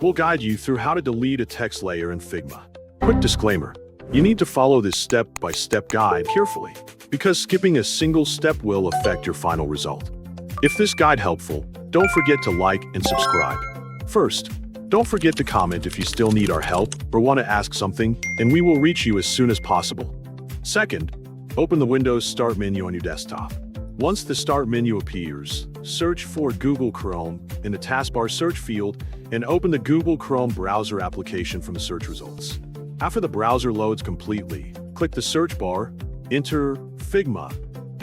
we'll guide you through how to delete a text layer in Figma. Quick disclaimer, you need to follow this step-by-step guide carefully, because skipping a single step will affect your final result. If this guide helpful, don't forget to like and subscribe. First, don't forget to comment if you still need our help or want to ask something, and we will reach you as soon as possible. Second, open the Windows Start menu on your desktop. Once the Start menu appears, search for Google Chrome in the taskbar search field and open the Google Chrome browser application from the search results. After the browser loads completely, click the search bar, enter Figma,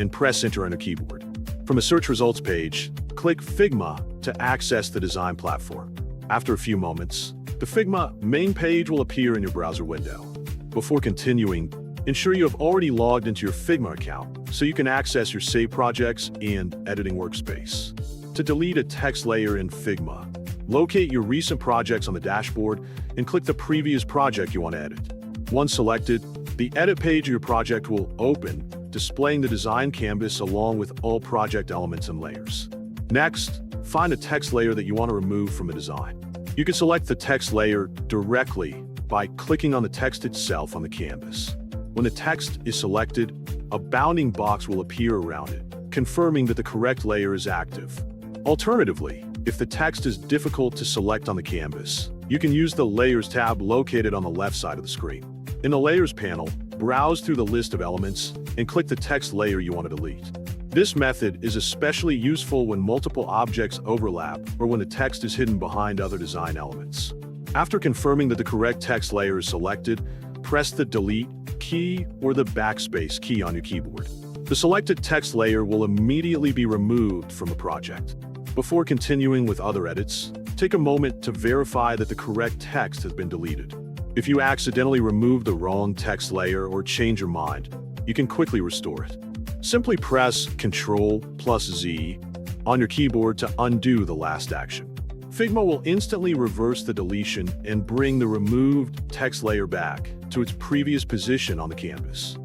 and press enter on your keyboard. From the search results page, click Figma to access the design platform. After a few moments, the Figma main page will appear in your browser window. Before continuing, ensure you have already logged into your Figma account so you can access your saved projects and editing workspace. To delete a text layer in Figma, locate your recent projects on the dashboard and click the previous project you want to edit. Once selected, the edit page of your project will open, displaying the design canvas along with all project elements and layers. Next, find a text layer that you want to remove from a design. You can select the text layer directly by clicking on the text itself on the canvas. When the text is selected, a bounding box will appear around it, confirming that the correct layer is active. Alternatively, if the text is difficult to select on the canvas, you can use the Layers tab located on the left side of the screen. In the Layers panel, browse through the list of elements and click the text layer you want to delete. This method is especially useful when multiple objects overlap or when the text is hidden behind other design elements. After confirming that the correct text layer is selected, press the Delete key or the backspace key on your keyboard. The selected text layer will immediately be removed from the project. Before continuing with other edits, take a moment to verify that the correct text has been deleted. If you accidentally remove the wrong text layer or change your mind, you can quickly restore it. Simply press Ctrl+Z on your keyboard to undo the last action. Figma will instantly reverse the deletion and bring the removed text layer back to its previous position on the canvas.